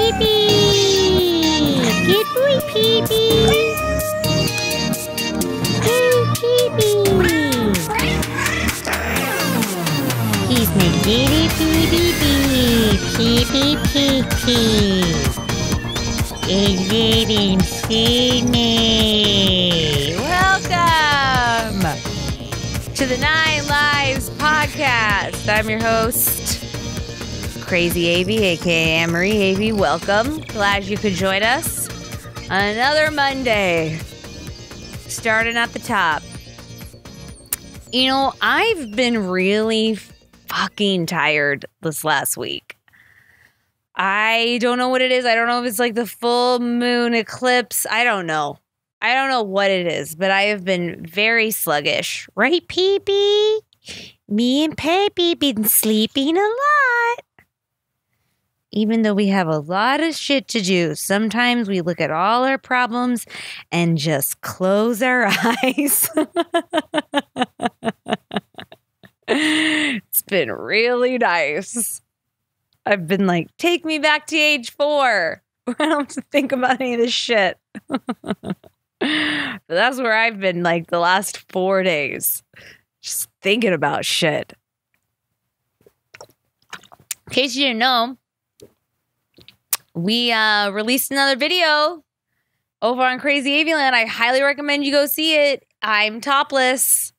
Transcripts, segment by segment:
Peepee! Good boy, Peepee! Hey, Peepee! He's my little Peepee! Peepee, Peepee! And let him see me! Welcome to the 9 Lives Podcast. I'm your host, Crazy Avey, aka Anne-Marie Avey. Welcome. Glad you could join us on another Monday. Starting at the top. You know, I've been really fucking tired this last week. I don't know what it is. I don't know if it's like the full moon eclipse. I don't know. I don't know what it is, but I have been very sluggish. Right, Pee-Pee? Me and Peppy been sleeping a lot. Even though we have a lot of shit to do, sometimes we look at all our problems and just close our eyes. It's been really nice. I've been like, take me back to age 4. I don't have to think about any of this shit. But that's where I've been like the last 4 days. Just thinking about shit. In case you didn't know, we released another video over on Crazy Avey Land. I highly recommend you go see it. I'm topless.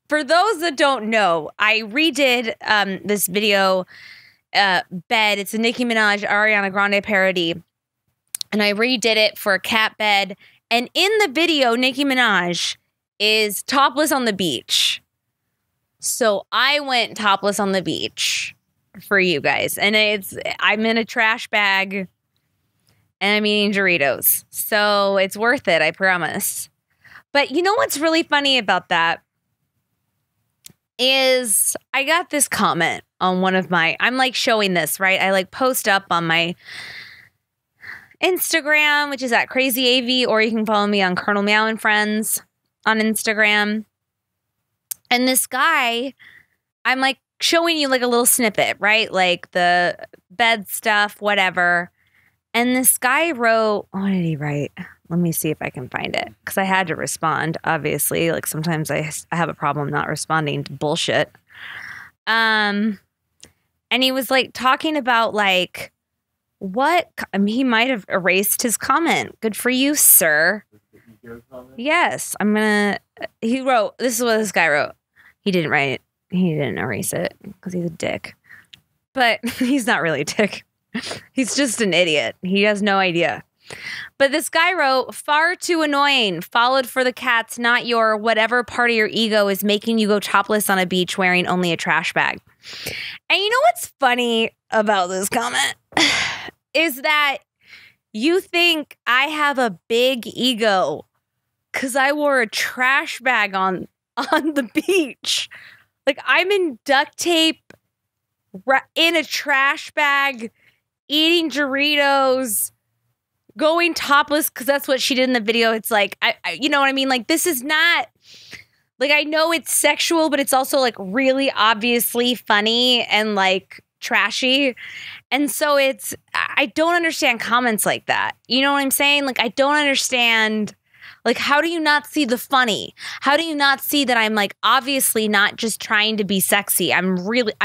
For those that don't know, I redid this video, Bed. It's a Nicki Minaj, Ariana Grande parody. And I redid it for a cat bed. And in the video, Nicki Minaj is topless on the beach. So I went topless on the beach for you guys. And I'm in a trash bag and I'm eating Doritos. So it's worth it, I promise. But you know what's really funny about that is I got this comment on one of my, I'm like showing this, right? I like post up on my Instagram, which is at Crazy Avey, or you can follow me on Colonel Meow and Friends on Instagram. And this guy, I'm like showing you like a little snippet, right? Like the bed stuff, whatever. And this guy wrote, what did he write? Let me see if I can find it. Because I had to respond, obviously. Like sometimes I have a problem not responding to bullshit. And he was like talking about like, what? I mean, he might have erased his comment. Good for you, sir. Yes, he wrote, this is what this guy wrote. He didn't write it. He didn't erase it because he's a dick. But he's not really a dick. He's just an idiot. He has no idea. But this guy wrote, far too annoying, followed for the cats, not your whatever part of your ego is making you go topless on a beach wearing only a trash bag. And you know what's funny about this comment? Is that you think I have a big ego because I wore a trash bag on the beach. Like I'm in duct tape, in a trash bag, eating Doritos, going topless because that's what she did in the video. It's like, I you know what I mean? Like this is not, like I know it's sexual, but it's also like really obviously funny and like trashy. And so I don't understand comments like that. You know what I'm saying? Like I don't understand. Like, how do you not see the funny? How do you not see that I'm like obviously not just trying to be sexy? I'm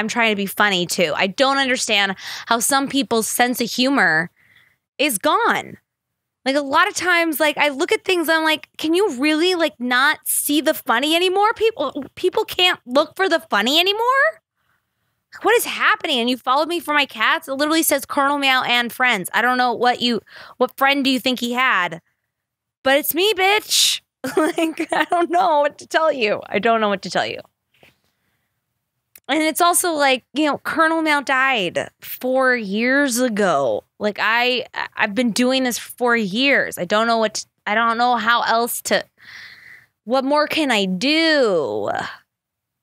trying to be funny too. I don't understand how some people's sense of humor is gone. Like a lot of times, like I look at things, I'm like, can you really like not see the funny anymore? People can't look for the funny anymore. What is happening? And you followed me for my cats? It literally says Colonel Meow and Friends. I don't know what friend do you think he had? But it's me, bitch. Like, I don't know what to tell you. I don't know what to tell you. And it's also like, you know, Colonel Meow died 4 years ago. Like I've been doing this for 4 years. I don't know how else what more can I do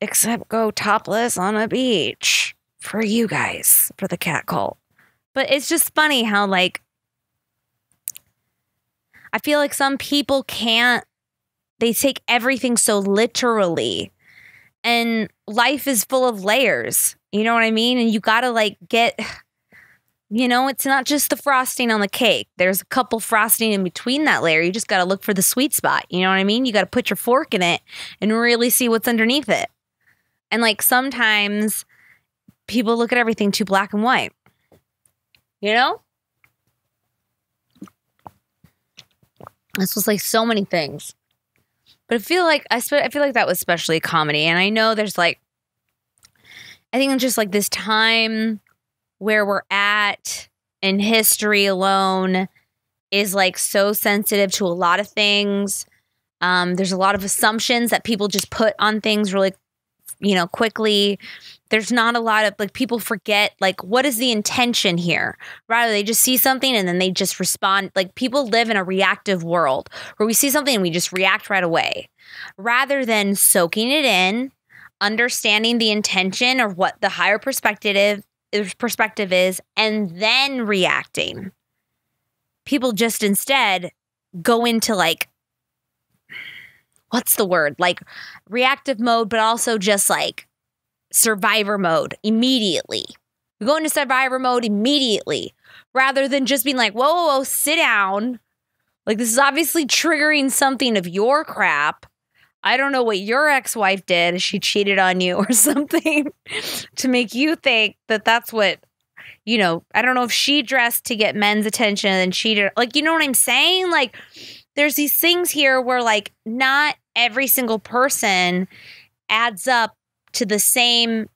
except go topless on a beach for you guys, for the cat cult. But it's just funny how like, I feel like some people they take everything so literally. And life is full of layers. You know what I mean? And you got to like get, it's not just the frosting on the cake. There's a couple frosting in between that layer. You just got to look for the sweet spot. You know what I mean? You got to put your fork in it and really see what's underneath it. And like sometimes people look at everything too black and white. You know? This was like so many things. But I feel like that was especially comedy. And I know there's like, I think it's just like this time where we're at in history alone is like so sensitive to a lot of things. There's a lot of assumptions that people just put on things really, quickly. There's not a lot of like people forget like what is the intention here? Rather, they just see something and then they just respond. Like people live in a reactive world where we see something and we just react right away, rather than soaking it in, understanding the intention or what the higher perspective is, and then reacting. People just instead go into like, what's the word? Like reactive mode, but also just like survivor mode immediately. You go into survivor mode immediately rather than just being like, whoa, sit down. Like this is obviously triggering something of your crap. I don't know what your ex-wife did. She cheated on you or something to make you think that that's what, I don't know if she dressed to get men's attention and cheated. Like, you know what I'm saying? Like there's these things here where like not every single person adds up to the same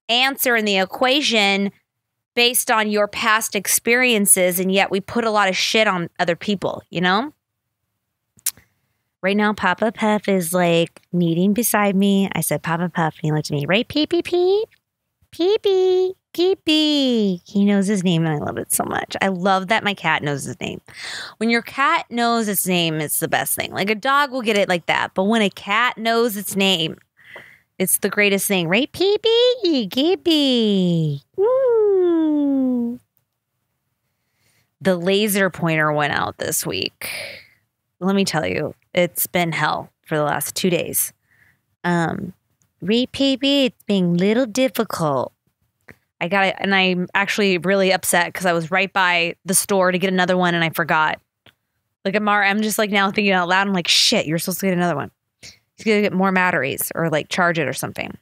answer in the equation based on your past experiences. And yet we put a lot of shit on other people, Right now, Papa Puff is like kneading beside me. I said, Papa Puff, and he looked at me, right? Peep, peep, peep. Peepee, Keepy. He knows his name and I love it so much. I love that my cat knows his name. When your cat knows its name, it's the best thing. Like a dog will get it like that. But when a cat knows its name, it's the greatest thing, right? Peepee, Keepy. Woo. The laser pointer went out this week. Let me tell you, it's been hell for the last 2 days. Peepee, it's being a little difficult. I got it, and I'm actually really upset because I was right by the store to get another one and I forgot. Like I'm just like now thinking out loud. I'm like, shit, you're supposed to get another one. He's gonna get more batteries or like charge it or something.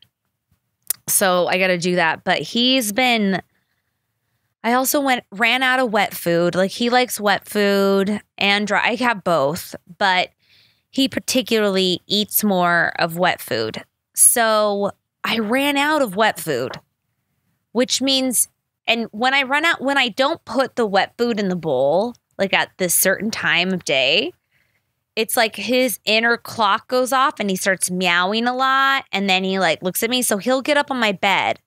So I got to do that. But I also ran out of wet food. Like he likes wet food and dry. I have both, but he particularly eats more of wet food. So I ran out of wet food, which means, and when I don't put the wet food in the bowl, like at this certain time of day, it's like his inner clock goes off and he starts meowing a lot. And then he like looks at me. So he'll get up on my bed.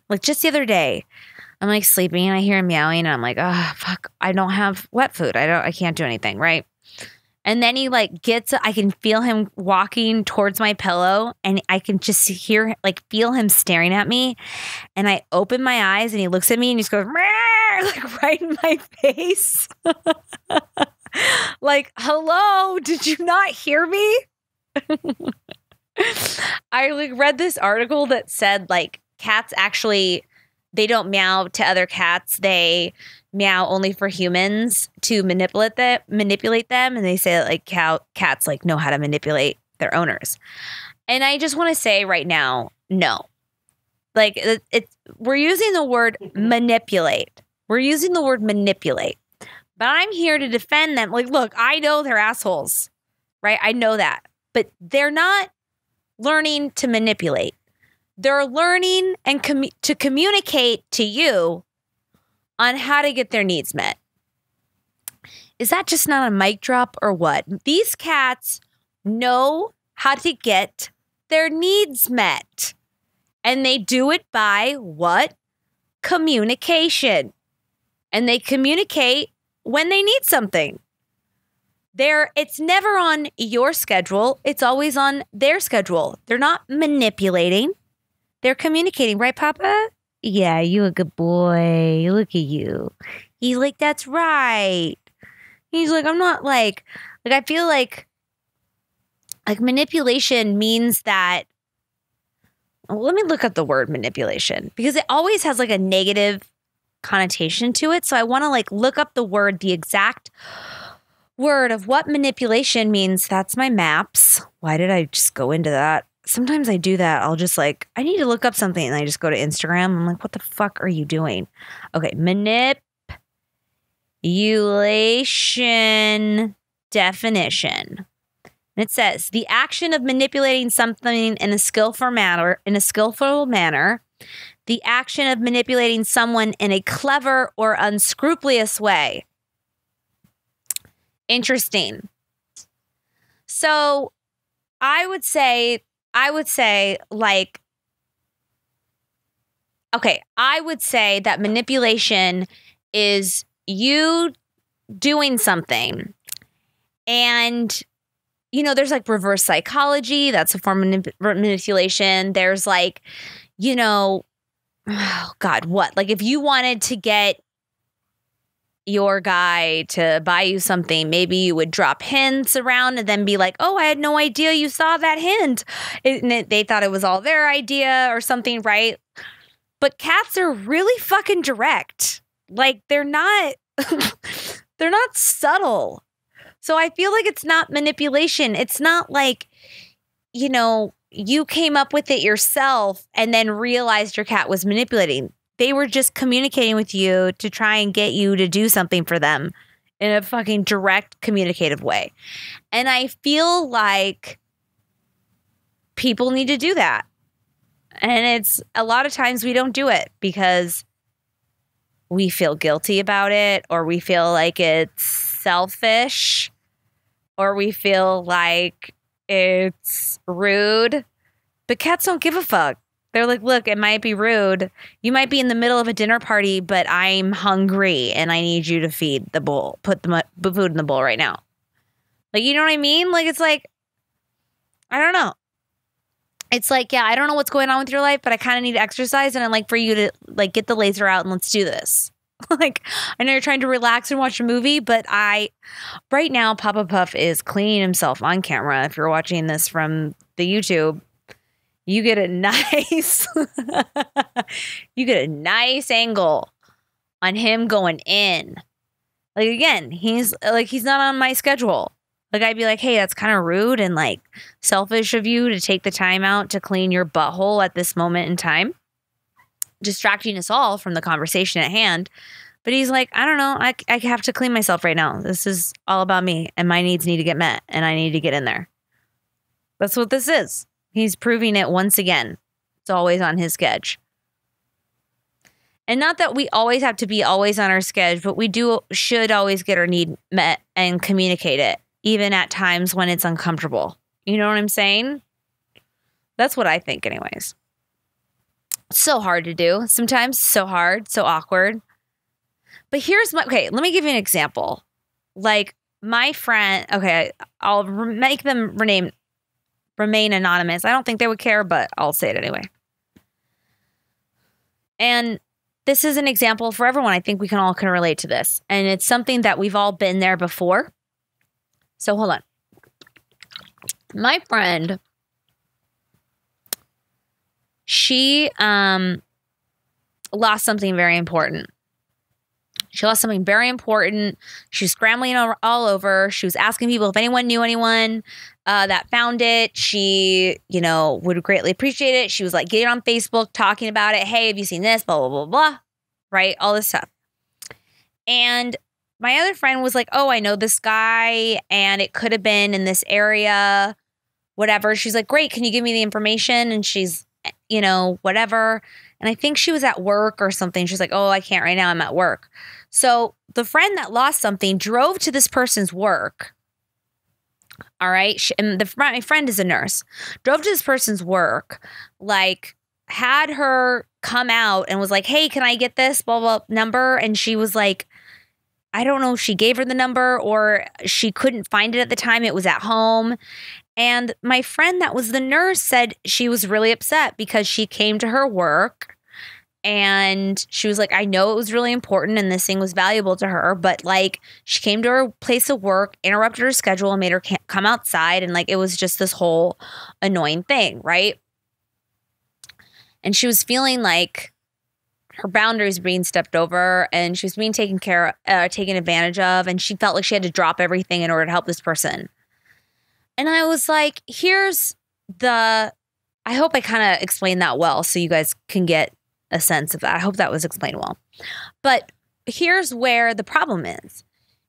Like just the other day, I'm like sleeping and I hear him meowing and I'm like, oh, fuck, I don't have wet food. I can't do anything. Right. And then he like I can feel him walking towards my pillow and I can just feel him staring at me. And I open my eyes and he looks at me and he just goes, like right in my face. Like, hello, did you not hear me? I read this article that said like cats actually, they don't meow to other cats. They meow only for humans to manipulate them. And they say that like cats like know how to manipulate their owners. And I just want to say right now, no. Like we're using the word manipulate. We're using the word manipulate. But I'm here to defend them. Like, look, I know they're assholes, right? I know that. But they're not learning to manipulate. They're learning and to communicate to you on how to get their needs met. Is that just not a mic drop or what? These cats know how to get their needs met. And they do it by what? Communication. And they communicate when they need something. It's never on your schedule. It's always on their schedule. They're not manipulating. They're communicating, right, Papa? Yeah, you a good boy. Look at you. He's like, that's right. He's like, I'm not like I feel like manipulation means that let me look up the word manipulation because it always has like a negative connotation to it. So I want to like look up the word, the exact word of what manipulation means. That's my maps. Why did I just go into that? Sometimes I do that. I'll just like, I need to look up something and I just go to Instagram. I'm like, what the fuck are you doing? Okay. Manipulation definition. And it says the action of manipulating something in a skillful manner, the action of manipulating someone in a clever or unscrupulous way. Interesting. So I would say like, okay, I would say that manipulation is you doing something and you know, there's like reverse psychology. That's a form of manipulation. There's like, you know, oh God, what? Like if you wanted to get your guy to buy you something, maybe you would drop hints around and then be like, oh, I had no idea you saw that hint. And they thought it was all their idea or something, right? But cats are really fucking direct. Like they're not, they're not subtle. So I feel like it's not manipulation. It's not like, you know, you came up with it yourself and then realized your cat was manipulating. They were just communicating with you to try and get you to do something for them in a fucking direct communicative way. And I feel like people need to do that. And it's a lot of times we don't do it because we feel guilty about it or we feel like it's selfish. Or we feel like it's rude. But cats don't give a fuck. They're like, look, it might be rude. You might be in the middle of a dinner party, but I'm hungry and I need you to feed the bowl. Put the food in the bowl right now. Like, you know what I mean? Like, it's like, I don't know. It's like, yeah, I don't know what's going on with your life, but I kind of need to exercise and I'd like for you to like get the laser out and let's do this. Like, I know you're trying to relax and watch a movie, but right now, Papa Puff is cleaning himself on camera. If you're watching this from the YouTube, you get a nice, you get a nice angle on him going in. Like, again, he's not on my schedule. Like, I'd be like, hey, that's kind of rude and like selfish of you to take the time out to clean your butthole at this moment in time, distracting us all from the conversation at hand. But he's like, I don't know. I have to clean myself right now. This is all about me and my needs need to get met and I need to get in there. That's what this is. He's proving it once again. It's always on his schedule. And not that we always have to be always on our schedule, but we should always get our need met and communicate it, even at times when it's uncomfortable. You know what I'm saying? That's what I think anyways. So hard to do. Sometimes so hard, so awkward. But okay, let me give you an example. Like my friend, okay, I'll make them remain anonymous. I don't think they would care, but I'll say it anyway. And this is an example for everyone. I think we can all relate to this. And it's something that we've all been there before. So hold on. My friend, she lost something very important. She lost something very important. She was scrambling all over. She was asking people if anyone knew anyone that found it. She, would greatly appreciate it. She was like getting on Facebook, talking about it. Hey, have you seen this? Blah, blah, blah, blah. Right? All this stuff. And my other friend was like, oh, I know this guy and it could have been in this area, whatever. She's like, great. Can you give me the information? And she's, whatever. And I think she was at work or something. She's like, oh, I can't right now. I'm at work. So the friend that lost something drove to this person's work. All right. My friend is a nurse. Drove to this person's work, like had her come out and was like, hey, can I get this blah, blah number? And she was like, I don't know if she gave her the number or she couldn't find it at the time. It was at home. And my friend that was the nurse said she was really upset because she came to her work and she was like, I know it was really important and this thing was valuable to her, but like she came to her place of work, interrupted her schedule and made her come outside. And like, it was just this whole annoying thing. Right. and she was feeling like her boundaries were being stepped over and she was being taken advantage of, and she felt like she had to drop everything in order to help this person. And I was like, I hope I kind of explained that well so you guys can get a sense of that. I hope that was explained well. But here's where the problem is.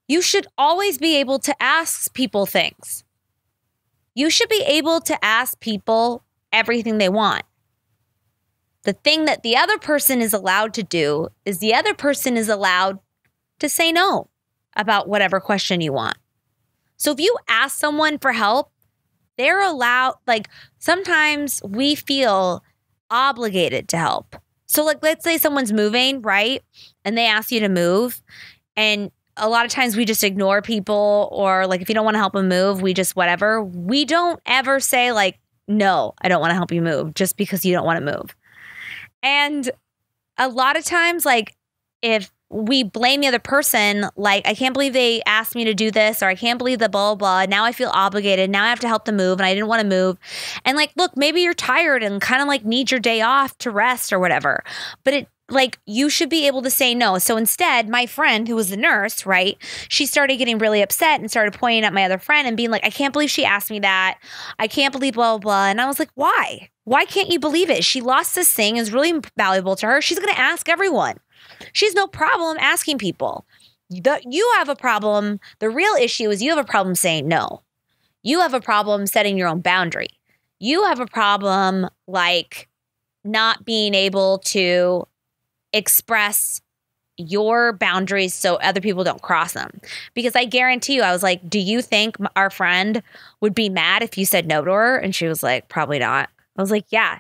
You should always be able to ask people things. You should be able to ask people everything they want. The thing that the other person is allowed to do is the other person is allowed to say no about whatever question you want. So if you ask someone for help, they're allowed, like sometimes we feel obligated to help. So like, let's say someone's moving, right? And they ask you to move. And a lot of times we just ignore people, or like, if you don't want to help them move, we just whatever. We don't ever say like, no, I don't want to help you move just because you don't want to move. And a lot of times, like, if we blame the other person, like, I can't believe they asked me to do this, or I can't believe the blah, blah, blah. Now I feel obligated. Now I have to help them move, and I didn't want to move. And like, look, maybe you're tired and kind of like need your day off to rest or whatever. But you should be able to say no. So instead, my friend who was the nurse, right, she started getting really upset and started pointing at my other friend and being like, I can't believe she asked me that. I can't believe blah, blah, blah. And I was like, why? Why can't you believe it? She lost this thing. It's really valuable to her. She's going to ask everyone. She's no problem asking people. You have a problem. The real issue is you have a problem saying no. You have a problem setting your own boundary. You have a problem like not being able to express your boundaries so other people don't cross them. Because I guarantee you, I was like, do you think our friend would be mad if you said no to her? And she was like, probably not. I was like, yeah.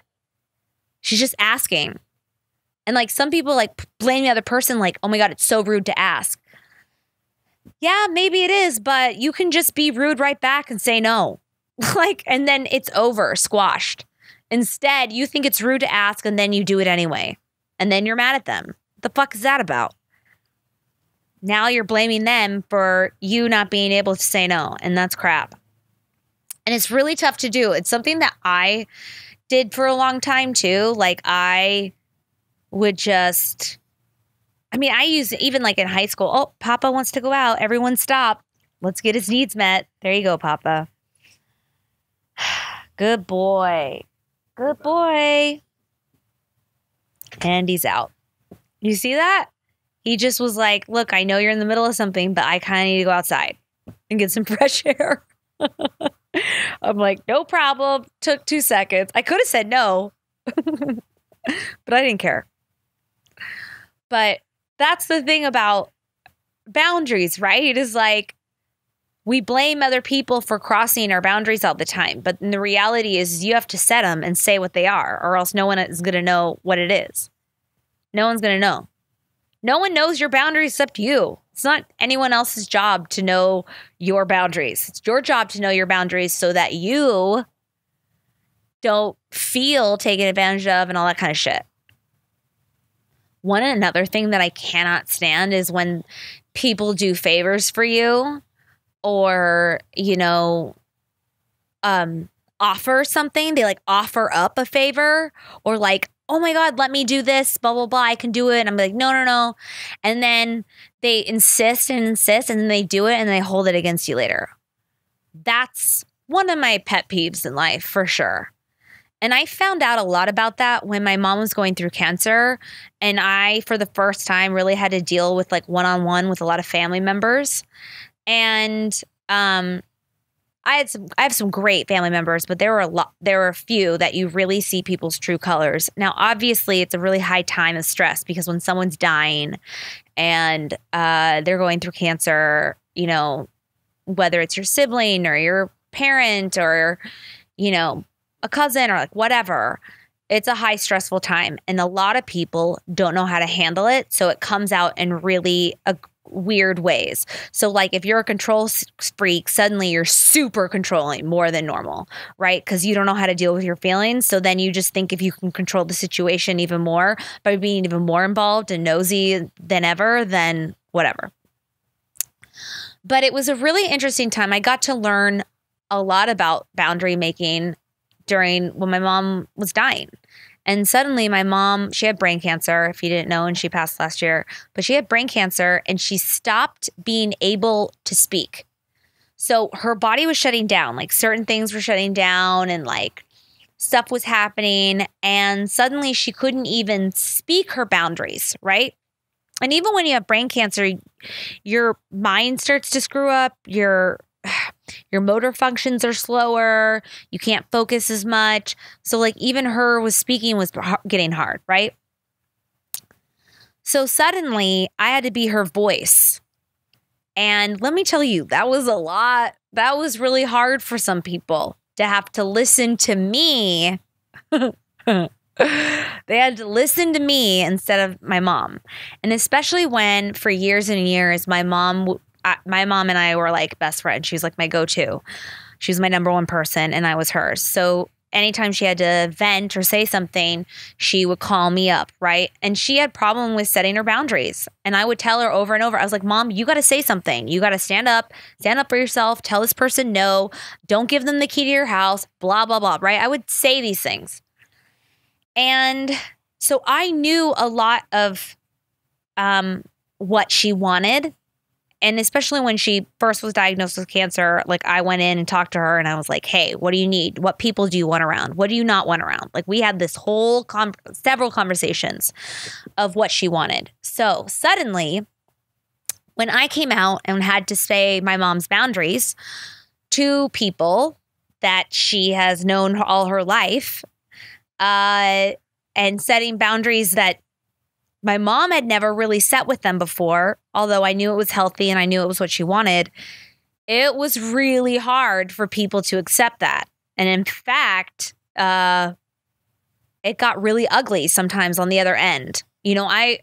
She's just asking. And like some people like blame the other person like, oh my God, it's so rude to ask. Yeah, maybe it is, but you can just be rude right back and say no. Like, and then it's over, squashed. Instead, you think it's rude to ask and then you do it anyway. And then you're mad at them. What the fuck is that about? Now you're blaming them for you not being able to say no. And that's crap. And it's really tough to do. It's something that I did for a long time too. Like I would just, I use even like in high school. Oh, Papa wants to go out. Everyone stop. Let's get his needs met. There you go, Papa. Good boy. Good boy. And he's out. You see that? He just was like, look, I know you're in the middle of something, but I kind of need to go outside and get some fresh air. I'm like, no problem. Took 2 seconds. I could have said no, but I didn't care. But that's the thing about boundaries, right? It is like we blame other people for crossing our boundaries all the time. But the reality is you have to set them and say what they are, or else no one is going to know what it is. No one's going to know. No one knows your boundaries except you. It's not anyone else's job to know your boundaries. It's your job to know your boundaries so that you don't feel taken advantage of and all that kind of shit. Another thing that I cannot stand is when people do favors for you or, offer something. They like offer up a favor or like, oh my God, let me do this, blah, blah, blah. I can do it. And I'm like, no, no, no. And then they insist and insist and then they do it and they hold it against you later. That's one of my pet peeves in life for sure. And I found out a lot about that when my mom was going through cancer. And I, for the first time, really had to deal with like one-on-one with a lot of family members. And I have some great family members, but there were a few that you really see people's true colors. Now, obviously, it's a really high time of stress because when someone's dying and they're going through cancer, whether it's your sibling or your parent or, a cousin or like whatever, it's a high stressful time. And a lot of people don't know how to handle it. So it comes out in really weird ways. So like if you're a control freak, suddenly you're super controlling more than normal, right? Because you don't know how to deal with your feelings. So then you just think if you can control the situation even more by being even more involved and nosy than ever, then whatever. But it was a really interesting time. I got to learn a lot about boundary making when my mom was dying. And suddenly my mom, she had brain cancer, if you didn't know, and she passed last year, but she had brain cancer and she stopped being able to speak. So her body was shutting down, like certain things were shutting down and like stuff was happening. And suddenly she couldn't even speak her boundaries, right? And even when you have brain cancer, your mind starts to screw up, your motor functions are slower, you can't focus as much. So like even her was speaking was getting hard, right? So suddenly I had to be her voice. And let me tell you, that was a lot. That was really hard for some people to have to listen to me. They had to listen to me instead of my mom. And especially when for years and years, my mom and I were like best friends. She was like my go-to. She was my number one person and I was hers. So anytime she had to vent or say something, she would call me up, right? And she had problem with setting her boundaries. And I would tell her over and over, I was like, Mom, you got to say something. You got to stand up for yourself. Tell this person no. Don't give them the key to your house, blah, blah, blah, right? I would say these things. And so I knew a lot of what she wanted. And especially when she first was diagnosed with cancer, like I went in and talked to her and I was like, hey, what do you need? What people do you want around? What do you not want around? Like we had this whole several conversations of what she wanted. So suddenly when I came out and had to say my mom's boundaries to people that she has known all her life, and setting boundaries that my mom had never really set with them before, although I knew it was healthy and I knew it was what she wanted, it was really hard for people to accept that. And in fact, it got really ugly sometimes on the other end. You know, I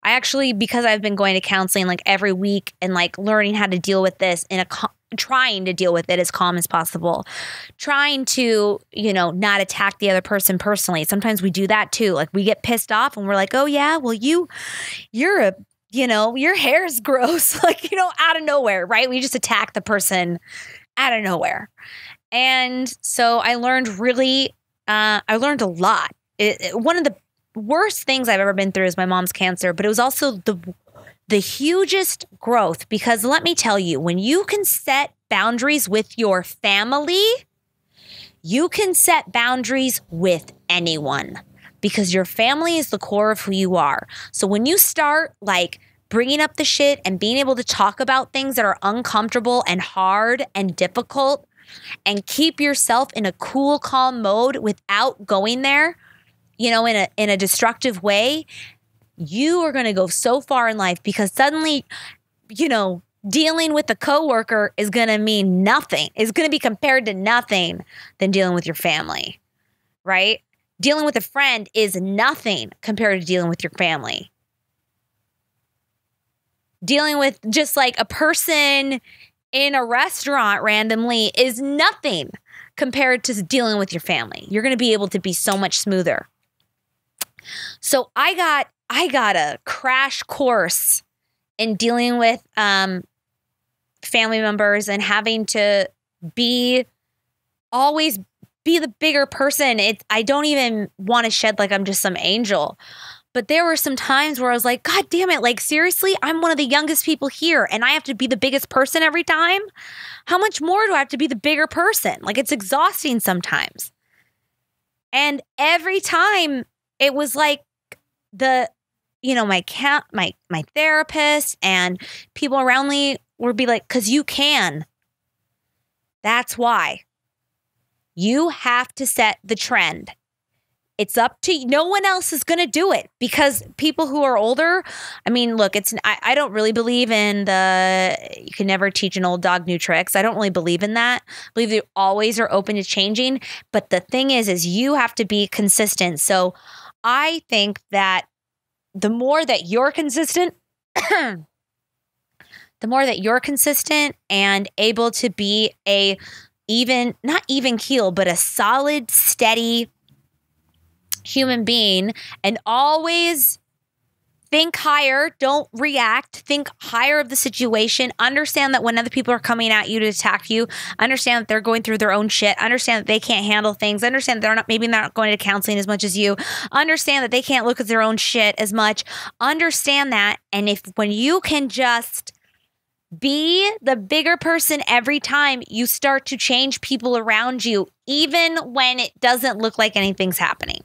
actually, because I've been going to counseling like every week and like learning how to deal with this in trying to deal with it as calm as possible, trying to, you know, not attack the other person personally. Sometimes we do that too. Like we get pissed off and we're like, oh yeah, well you're a, you know, your hair is gross, like, you know, out of nowhere, right? We just attack the person out of nowhere. And so I learned I learned a lot. One of the worst things I've ever been through is my mom's cancer, but it was also the hugest growth, because let me tell you, when you can set boundaries with your family, you can set boundaries with anyone, because your family is the core of who you are. So when you start like bringing up the shit and being able to talk about things that are uncomfortable and hard and difficult and keep yourself in a cool, calm mode without going there, you know, in a destructive way, you are going to go so far in life, because suddenly, you know, dealing with a coworker is going to mean nothing. It's going to be compared to nothing than dealing with your family, right? Dealing with a friend is nothing compared to dealing with your family. Dealing with just like a person in a restaurant randomly is nothing compared to dealing with your family. You're going to be able to be so much smoother. So I got a crash course in dealing with family members and having to always be the bigger person. I don't even want to shed like I'm just some angel. But there were some times where I was like, God damn it, like seriously, I'm one of the youngest people here and I have to be the biggest person every time? How much more do I have to be the bigger person? Like it's exhausting sometimes. And every time it was like my therapist and people around me would be like, 'cause you can. That's why. You have to set the trend. It's up to you. No one else is going to do it, because people who are older, I mean, look, I don't really believe in you can never teach an old dog new tricks. I don't really believe in that. I believe you always are open to changing. But the thing is you have to be consistent. So I think that the more that you're consistent, and able to be not even keel, but a solid, steady human being, and always think higher. Don't react. Think higher of the situation. Understand that when other people are coming at you to attack you, understand that they're going through their own shit. Understand that they can't handle things. Understand that they're not, maybe not going to counseling as much as you. Understand that they can't look at their own shit as much. Understand that. And when you can just be the bigger person every time, you start to change people around you, even when it doesn't look like anything's happening.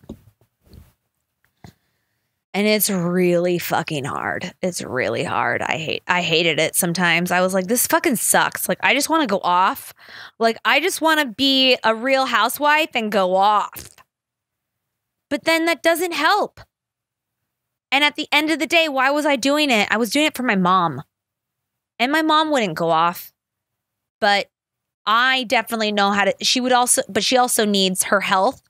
And it's really fucking hard. It's really hard. I hated it sometimes. I was like, this fucking sucks. Like, I just want to go off. Like, I just want to be a real housewife and go off. But then that doesn't help. And at the end of the day, why was I doing it? I was doing it for my mom. And my mom wouldn't go off. But I definitely know how to, she also needs her health.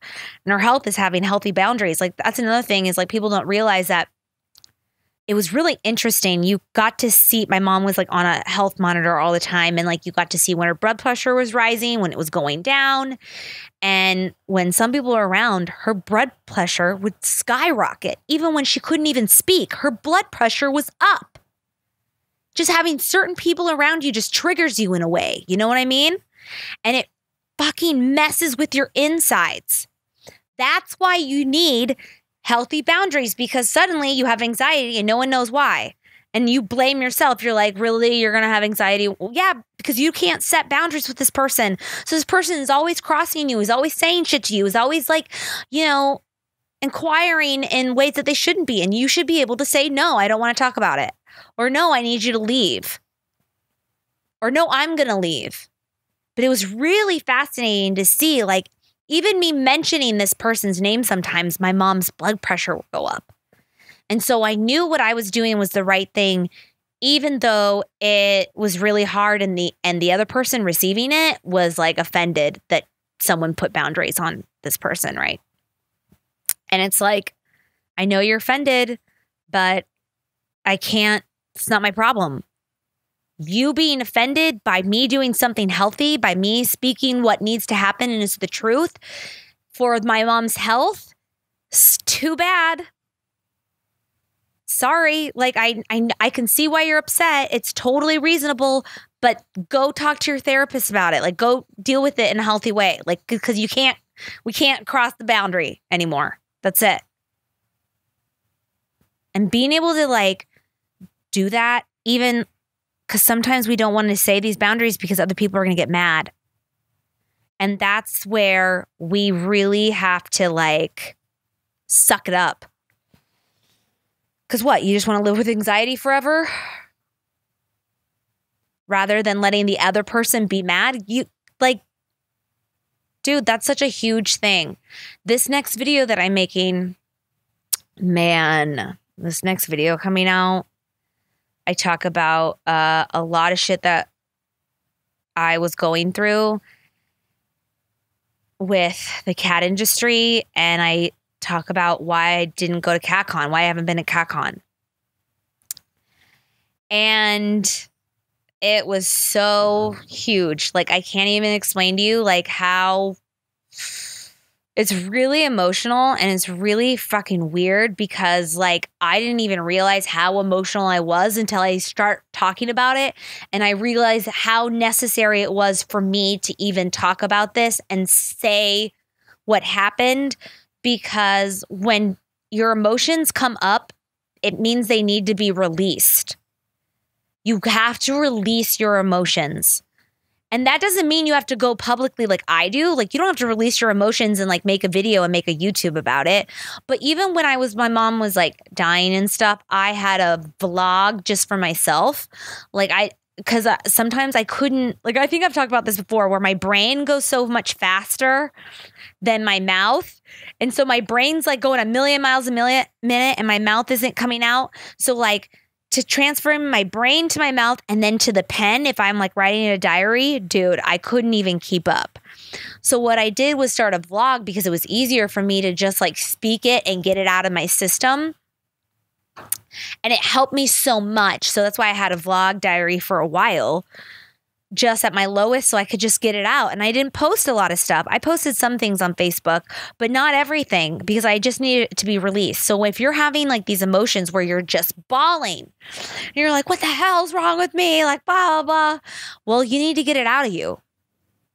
And her health is having healthy boundaries. Like, that's another thing is like, people don't realize that it was really interesting. You got to see, my mom was like on a health monitor all the time. And like, you got to see when her blood pressure was rising, when it was going down. And when some people were around, her blood pressure would skyrocket. Even when she couldn't even speak, her blood pressure was up. Just having certain people around you just triggers you in a way. You know what I mean? And it fucking messes with your insides. That's why you need healthy boundaries, because suddenly you have anxiety and no one knows why. And you blame yourself. You're like, really? You're going to have anxiety? Well, yeah, because you can't set boundaries with this person. So this person is always crossing you, is always saying shit to you, is always like, inquiring in ways that they shouldn't be. And you should be able to say, no, I don't want to talk about it. Or no, I need you to leave. Or no, I'm going to leave. But it was really fascinating to see, like, even me mentioning this person's name sometimes, my mom's blood pressure will go up. And so I knew what I was doing was the right thing, even though it was really hard and the other person receiving it was like offended that someone put boundaries on this person, right? And it's like, I know you're offended, but I can't, it's not my problem. You being offended by me doing something healthy, by me speaking what needs to happen and is the truth for my mom's health, it's too bad. Sorry, like I can see why you're upset. It's totally reasonable, but go talk to your therapist about it. Like, go deal with it in a healthy way. Like, because we can't cross the boundary anymore. That's it. And being able to like do that, even because sometimes we don't want to say these boundaries because other people are going to get mad. And that's where we really have to like suck it up. Because what? You just want to live with anxiety forever? Rather than letting the other person be mad? You like, dude, that's such a huge thing. This next video that I'm making, man, this next video coming out, I talk about a lot of shit that I was going through with the cat industry. And I talk about why I didn't go to CatCon, why I haven't been at CatCon. And it was so huge. Like, I can't even explain to you like how it's really emotional and it's really fucking weird because like I didn't even realize how emotional I was until I start talking about it. And I realized how necessary it was for me to even talk about this and say what happened, because when your emotions come up, it means they need to be released. You have to release your emotions. And that doesn't mean you have to go publicly like I do. Like, you don't have to release your emotions and like make a video and make a YouTube about it. But even when my mom was like dying and stuff, I had a vlog just for myself. Like because sometimes I couldn't, like, I think I've talked about this before where my brain goes so much faster than my mouth. And so my brain's like going a million miles a minute and my mouth isn't coming out. So like, to transfer my brain to my mouth and then to the pen, if I'm like writing a diary, dude, I couldn't even keep up. So what I did was start a vlog because it was easier for me to just like speak it and get it out of my system. And it helped me so much. So that's why I had a vlog diary for a while. just at my lowest so I could just get it out. And I didn't post a lot of stuff. I posted some things on Facebook, but not everything because I just needed it to be released. So if you're having like these emotions where you're just bawling, and you're like, what the hell's wrong with me? Like, blah, blah, blah. Well, you need to get it out of you.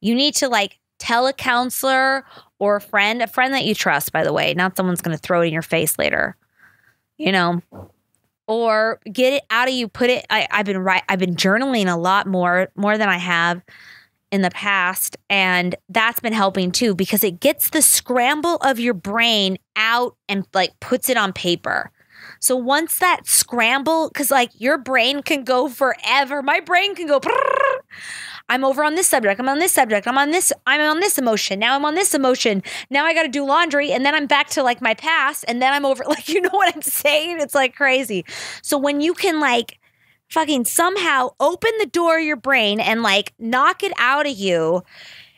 You need to like tell a counselor or a friend that you trust, by the way, not someone's going to throw it in your face later, you know, or get it out of you. Put it, I've been journaling a lot more than I have in the past. And that's been helping too, because it gets the scramble of your brain out and like puts it on paper. So once that scramble, because like your brain can go forever. My brain can go, I'm over on this subject. I'm on this subject. I'm on this emotion. Now I'm on this emotion. Now I got to do laundry. And then I'm back to like my past. And then I'm over, like, you know what I'm saying? It's like crazy. So when you can like fucking somehow open the door of your brain and like knock it out of you,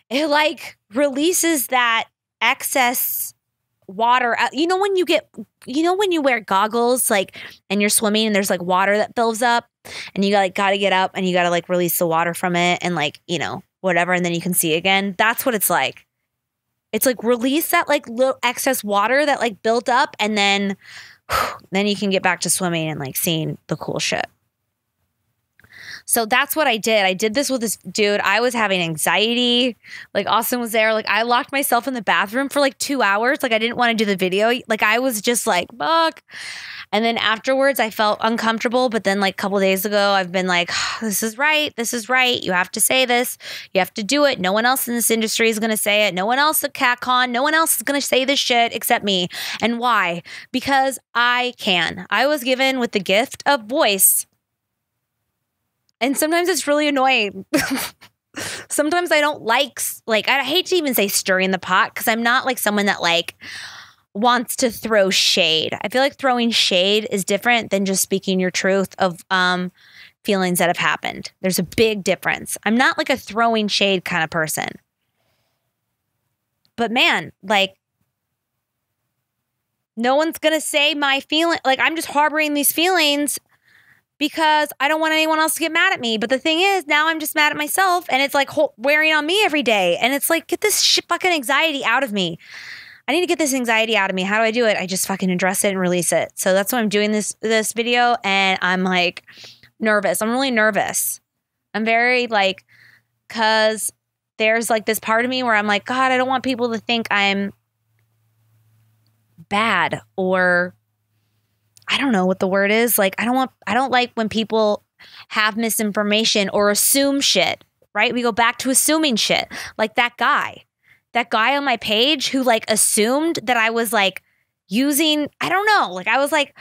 it like releases that excess water. You know, when you wear goggles, like, and you're swimming and there's like water that builds up and you got to get up and you got to like release the water from it and like, you know, whatever. And then you can see again. That's what it's like. It's like release that like little excess water that like built up. And then you can get back to swimming and like seeing the cool shit. So that's what I did. I did this with this dude. I was having anxiety. Like Austin was there. Like I locked myself in the bathroom for like 2 hours. Like I didn't want to do the video. Like I was just like, fuck. And then afterwards I felt uncomfortable. But then like a couple of days ago, I've been like, this is right. This is right. You have to say this. You have to do it. No one else in this industry is going to say it. No one else at CatCon. No one else is going to say this shit except me. And why? Because I can. I was given with the gift of voice. And sometimes it's really annoying. Sometimes I don't like, I hate to even say stirring the pot because I'm not like someone that like wants to throw shade. I feel like throwing shade is different than just speaking your truth of feelings that have happened. There's a big difference. I'm not like a throwing shade kind of person. But man, like no one's going to say my feeling. Like I'm just harboring these feelings because I don't want anyone else to get mad at me. But the thing is, now I'm just mad at myself and it's like wearing on me every day. And it's like, get this shit fucking anxiety out of me. I need to get this anxiety out of me. How do I do it? I just fucking address it and release it. So that's why I'm doing this video. And I'm like nervous. I'm really nervous. I'm very like, cause there's like this part of me where I'm like, God, I don't want people to think I'm bad or I don't know what the word is. Like, I don't like when people have misinformation or assume shit, right? We go back to assuming shit. Like that guy on my page who like assumed that I was like using, I don't know. Like I was like,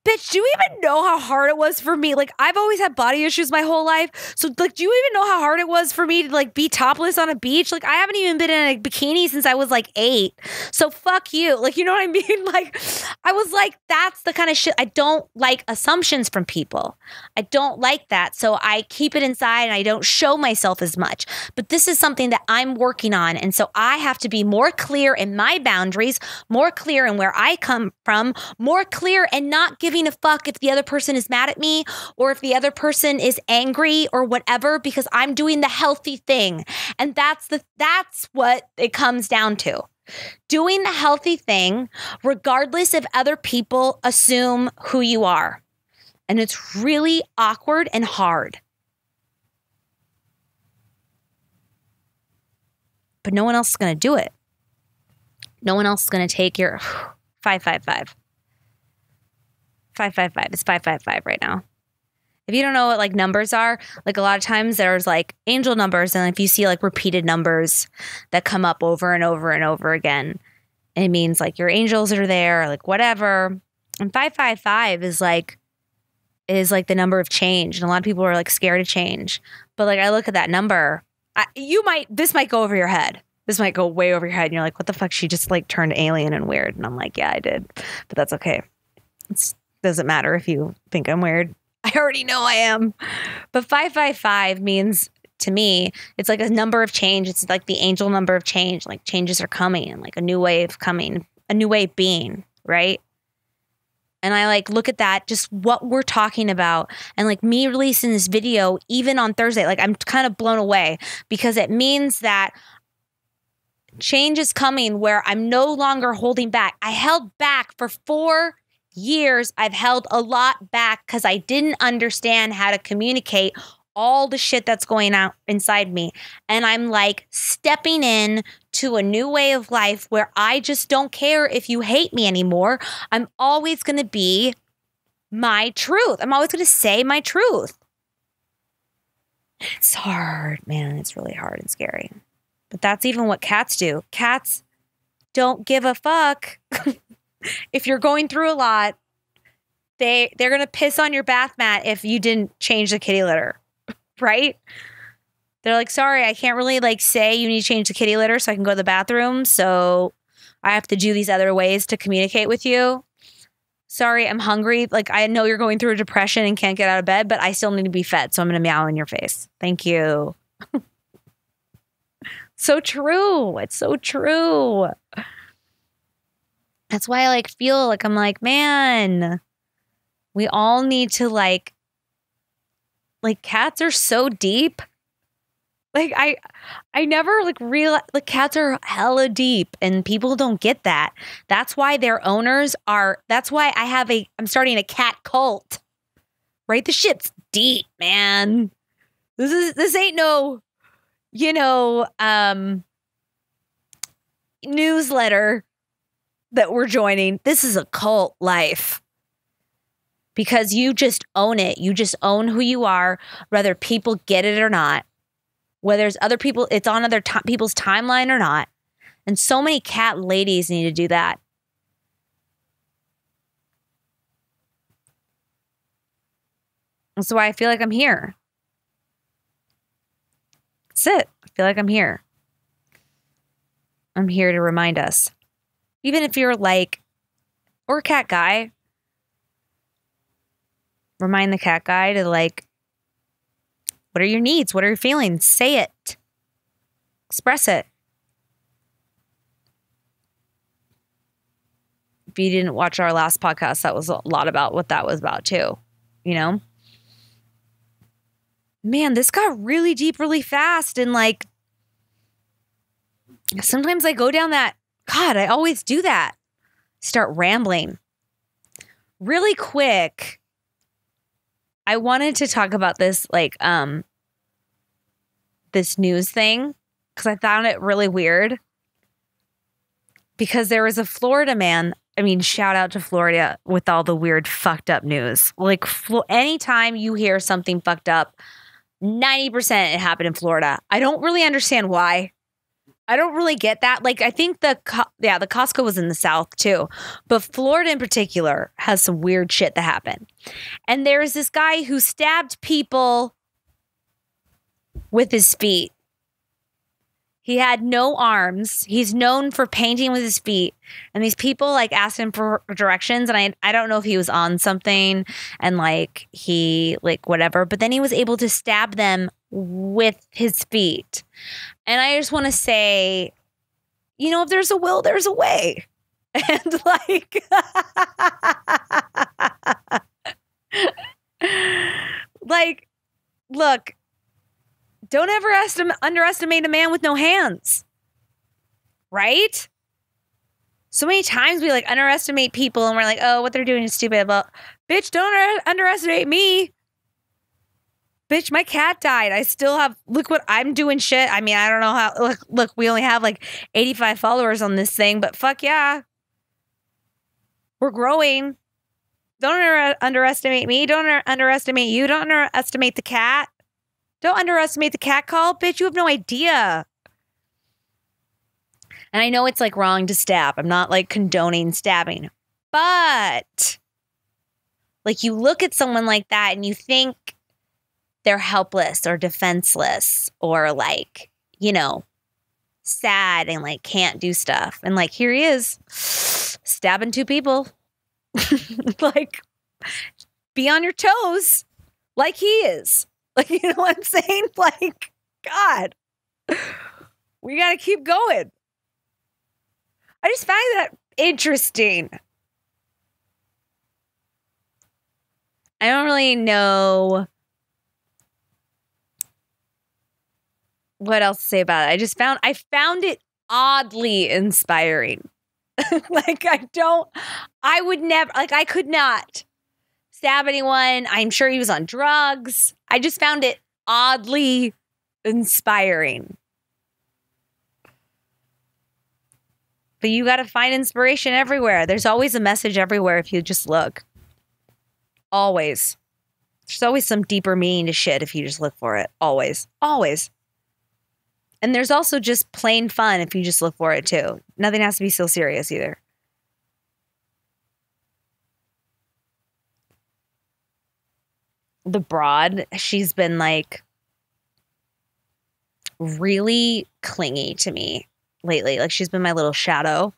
bitch, do you even know how hard it was for me? Like I've always had body issues my whole life. So like, do you even know how hard it was for me to like be topless on a beach? Like I haven't even been in a bikini since I was like 8. So fuck you. Like, you know what I mean? Like I was like, that's the kind of shit. I don't like assumptions from people. I don't like that. So I keep it inside and I don't show myself as much. But this is something that I'm working on. And so I have to be more clear in my boundaries, more clear in where I come from, more clear and not giving a fuck if the other person is mad at me or if the other person is angry or whatever, because I'm doing the healthy thing. And that's what it comes down to. Doing the healthy thing, regardless if other people assume who you are. And it's really awkward and hard. But no one else is going to do it. No one else is going to take your 555. 555. It's 555 right now. If you don't know what like numbers are, like a lot of times there's like angel numbers. And if you see like repeated numbers that come up over and over and over again, it means like your angels are there, like whatever. And 555 is like the number of change. And a lot of people are like scared of change. But like I look at that number, this might go over your head. This might go way over your head. And you're like, what the fuck? She just like turned alien and weird. And I'm like, yeah, I did. But that's okay. Doesn't matter if you think I'm weird. I already know I am. But 555 means, to me, it's like a number of change. It's like the angel number of change. Like changes are coming and like a new way of coming, a new way of being, right? And I like look at that, just what we're talking about, and like me releasing this video even on Thursday, like I'm kind of blown away because it means that change is coming where I'm no longer holding back. I held back for 4 years. I've held a lot back because I didn't understand how to communicate all the shit that's going on inside me. And I'm like stepping in to a new way of life where I just don't care if you hate me anymore. I'm always going to be my truth. I'm always going to say my truth. It's hard, man. It's really hard and scary. But that's even what cats do. Cats don't give a fuck. If you're going through a lot, they're going to piss on your bath mat if you didn't change the kitty litter. Right? They're like, sorry, I can't really like say you need to change the kitty litter so I can go to the bathroom. So I have to do these other ways to communicate with you. Sorry, I'm hungry. Like, I know you're going through a depression and can't get out of bed, but I still need to be fed. So I'm going to meow in your face. Thank you. So true. It's so true. That's why I like feel like I'm like, man, we all need to like cats are so deep. Like I never like realize like cats are hella deep and people don't get that. That's why their owners are, that's why I'm starting a cat cult. Right? The shit's deep, man. This ain't no, newsletter that we're joining. This is a cult life. Because you just own it. You just own who you are, whether people get it or not. Whether it's other people, it's on other people's timeline or not. And so many cat ladies need to do that. That's why I feel like I'm here. That's it. I feel like I'm here. I'm here to remind us. Even if you're like, or a cat guy, remind the cat guy to like, what are your needs? What are your feelings? Say it. Express it. If you didn't watch our last podcast, that was a lot about what that was about too. Man, this got really deep really fast. And like, sometimes I go down that, God, I always do that. Start rambling. Really quick. I wanted to talk about this, like, this news thing, because I found it really weird. Because there was a Florida man, shout out to Florida with all the weird fucked up news. Like, anytime you hear something fucked up, 90% it happened in Florida. I don't really understand why. I don't really get that. Like, I think the Costco was in the South too. But Florida in particular has some weird shit that happened. And there's this guy who stabbed people with his feet. He had no arms. He's known for painting with his feet. And these people like asked him for directions. And I don't know if he was on something and like he like whatever. But then he was able to stab them with his feet. And I just want to say, if there's a will, there's a way. And like, like, look, don't ever underestimate a man with no hands. Right? So many times we like underestimate people and we're like, oh, what they're doing is stupid. But bitch, don't underestimate me. Bitch, my cat died. I still have, look what I'm doing shit. I don't know how, look, we only have like 85 followers on this thing, but fuck yeah. We're growing. Don't underestimate me. Don't underestimate you. Don't underestimate the cat. Don't underestimate the cat call. Bitch, you have no idea. And I know it's like wrong to stab. I'm not like condoning stabbing. But like you look at someone like that and you think they're helpless or defenseless or like, sad and like can't do stuff. And like here he is stabbing 2 people. Like be on your toes like he is. Like, you know what I'm saying? Like, God, we got to keep going. I just find that interesting. I don't really know what else to say about it. I found it oddly inspiring. Like, I would never, like, I could not stab anyone. I'm sure he was on drugs. I just found it oddly inspiring. But you got to find inspiration everywhere. There's always a message everywhere if you just look. Always. There's always some deeper meaning to shit if you just look for it. Always. Always. And there's also just plain fun if you just look for it too. Nothing has to be so serious either. The broad, she's been like really clingy to me lately. Like, she's been my little shadow.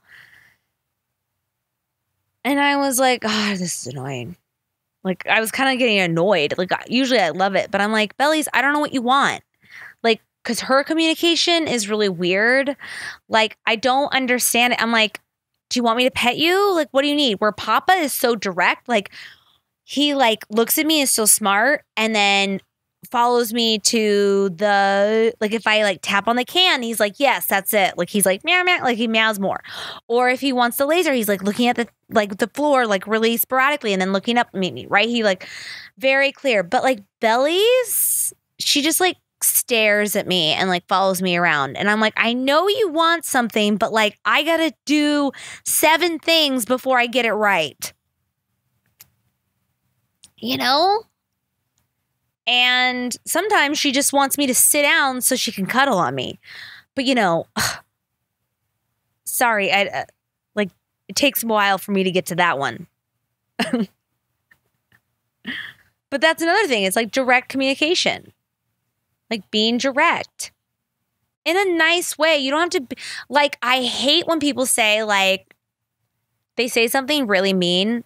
And I was like, oh, this is annoying. Like, I was kind of getting annoyed. Like, usually I love it, but I'm like, Bellies, I don't know what you want. Like, because her communication is really weird. Like, I don't understand it. I'm like, do you want me to pet you? Like, what do you need? Where Papa is so direct. Like, he like looks at me, is so smart, and then follows me to the, like, if I like tap on the can, he's like, yes, that's it. Like, he's like, meow, meow, like he meows more. Or if he wants the laser, he's like looking at the floor, like really sporadically, and then looking up at me, right? He like very clear. But like Bellies, she just like stares at me and like follows me around. And I'm like, I know you want something, but like, I got to do 7 things before I get it right. You know? And sometimes she just wants me to sit down so she can cuddle on me. But, you know, sorry, like, it takes a while for me to get to that one. But that's another thing. It's like direct communication. Like, being direct. In a nice way. You don't have to be, like, I hate when people say, like, they say something really mean.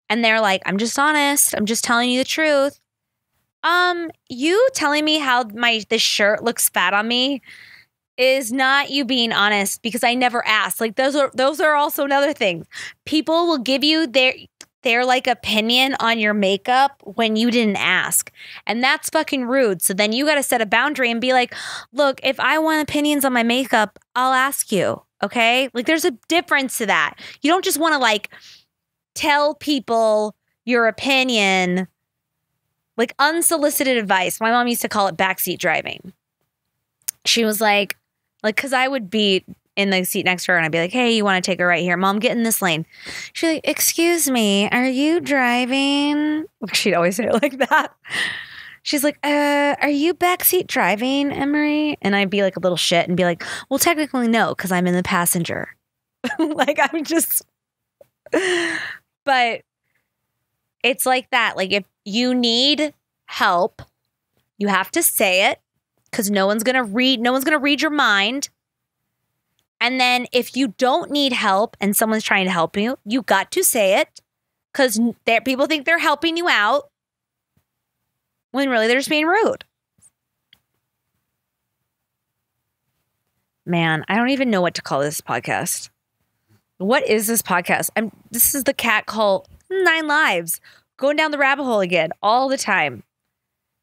And they're like, I'm just honest. I'm just telling you the truth. You telling me how this shirt looks fat on me is not you being honest, because I never asked. Like, those are also another thing. People will give you their like opinion on your makeup when you didn't ask. And that's fucking rude. So then you got to set a boundary and be like, look, if I want opinions on my makeup, I'll ask you. Okay? Like, there's a difference to that. You don't just want to like tell people your opinion, like unsolicited advice. My mom used to call it backseat driving. She was like, because I would be in the seat next to her and I'd be like, hey, you want to take her right here? Mom, get in this lane. She's like, excuse me, are you driving? She'd always say it like that. She's like, are you backseat driving, Emery? And I'd be like a little shit and be like, well, technically no, because I'm in the passenger. Like, I'm just... But it's like that. Like, if you need help, you have to say it, because no one's gonna read your mind. And then if you don't need help and someone's trying to help you, you got to say it, because people think they're helping you out when really they're just being rude. Man, I don't even know what to call this podcast. What is this podcast? This is the cat called 9 Lives. Going down the rabbit hole again all the time.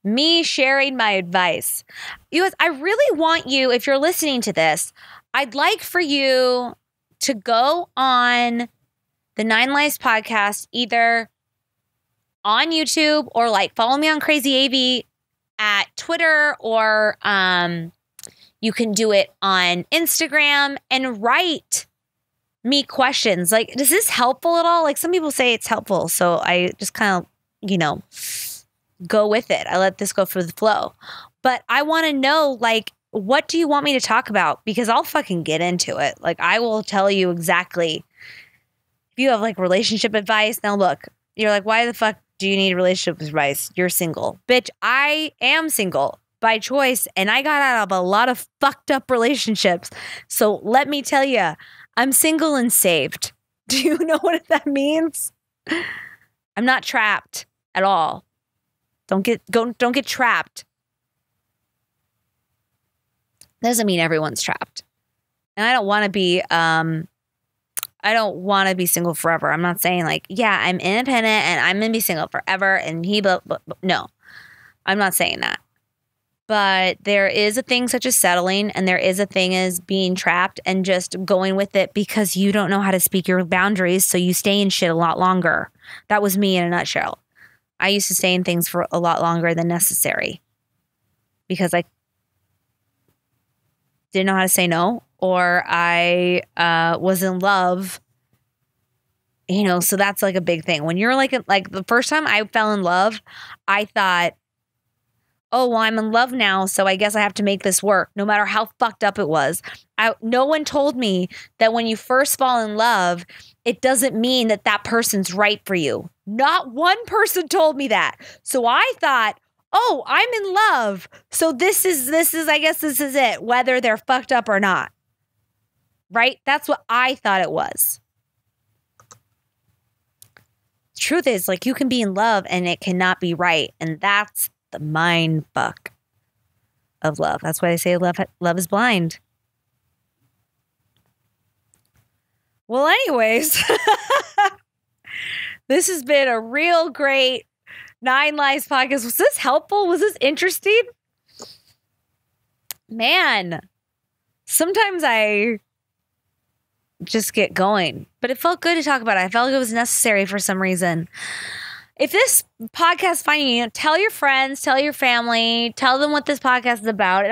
Me sharing my advice. You guys, I really want you, if you're listening to this, I'd like for you to go on the 9 Lives podcast, either on YouTube or like follow me on Crazy Avey at Twitter, or you can do it on Instagram and write me questions. Like, is this helpful at all? Like, some people say it's helpful, so I just kind of, go with it. I let this go for the flow. But I want to know, like, what do you want me to talk about? Because I'll fucking get into it. Like, I will tell you exactly. If you have like relationship advice, now look, you're like, why the fuck do you need relationship advice? You're single. Bitch, I am single by choice, and I got out of a lot of fucked up relationships. So let me tell you, I'm single and saved. Do you know what that means? I'm not trapped at all. Don't get trapped. Doesn't mean everyone's trapped. And I don't want to be I don't want to be single forever. I'm not saying like, yeah, I'm independent and I'm going to be single forever and no, I'm not saying that. But there is a thing such as settling, and there is a thing as being trapped and just going with it because you don't know how to speak your boundaries, so you stay in shit a lot longer. That was me in a nutshell. I used to stay in things for a lot longer than necessary because I didn't know how to say no, or I was in love, you know, so that's like a big thing. When you're like the first time I fell in love, I thought, oh, well, I'm in love now, so I guess I have to make this work, no matter how fucked up it was. No one told me that when you first fall in love, it doesn't mean that that person's right for you. Not one person told me that. So I thought, oh, I'm in love, so this is I guess this is it, whether they're fucked up or not. Right? That's what I thought it was. The truth is, like, you can be in love and it cannot be right, and that's the mind fuck of love. That's why they say love is blind. Well, anyways, this has been a real great 9 Lives podcast. Was this helpful? Was this interesting? Man, sometimes I just get going, but it felt good to talk about it. I felt like it was necessary for some reason. If this podcast finding you, tell your friends, tell your family, tell them what this podcast is about.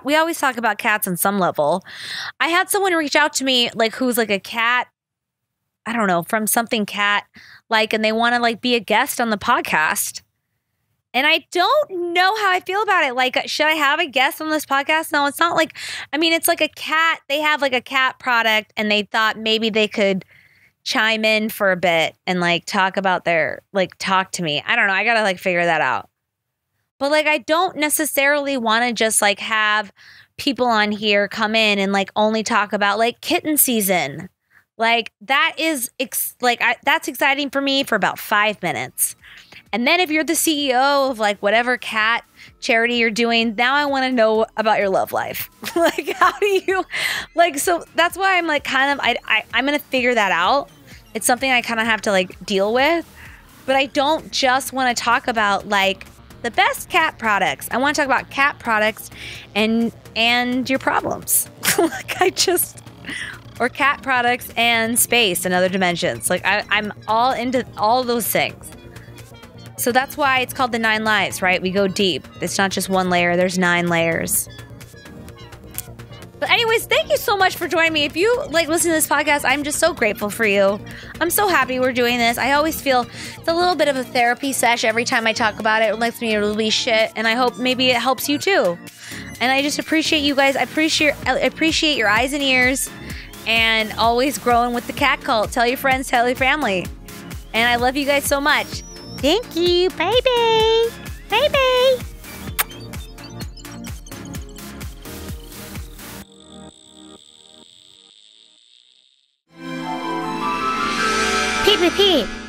We always talk about cats on some level. I had someone reach out to me, like, who's like a cat, I don't know, from something cat, like, and they want to like be a guest on the podcast. And I don't know how I feel about it. Like, should I have a guest on this podcast? No, it's not like, I mean, it's like a cat. They have like a cat product and they thought maybe they could chime in for a bit and like talk to me. I don't know. I got to like figure that out. But like, I don't necessarily want to just like have people on here come in and like only talk about like kitten season. Like that is that's exciting for me for about 5 minutes. And then if you're the CEO of like whatever cat charity you're doing, now I want to know about your love life. Like, how do you, like, so that's why I'm like kind of, I'm going to figure that out. It's something I kind of have to like deal with, but I don't just want to talk about like the best cat products. I want to talk about cat products and your problems. Or cat products and space and other dimensions. Like I'm all into all those things. So that's why it's called the 9 Lives, right? We go deep. It's not just one layer. There's 9 layers. But anyways, thank you so much for joining me. If you like listen to this podcast, I'm just so grateful for you. I'm so happy we're doing this. I always feel it's a little bit of a therapy sesh every time I talk about it. It lets me release shit, and I hope maybe it helps you too. And I just appreciate you guys. I appreciate your eyes and ears, and always growing with the cat cult. Tell your friends, tell your family. And I love you guys so much. Thank you. Bye-bye. Bye-bye. Peep, peep, peep.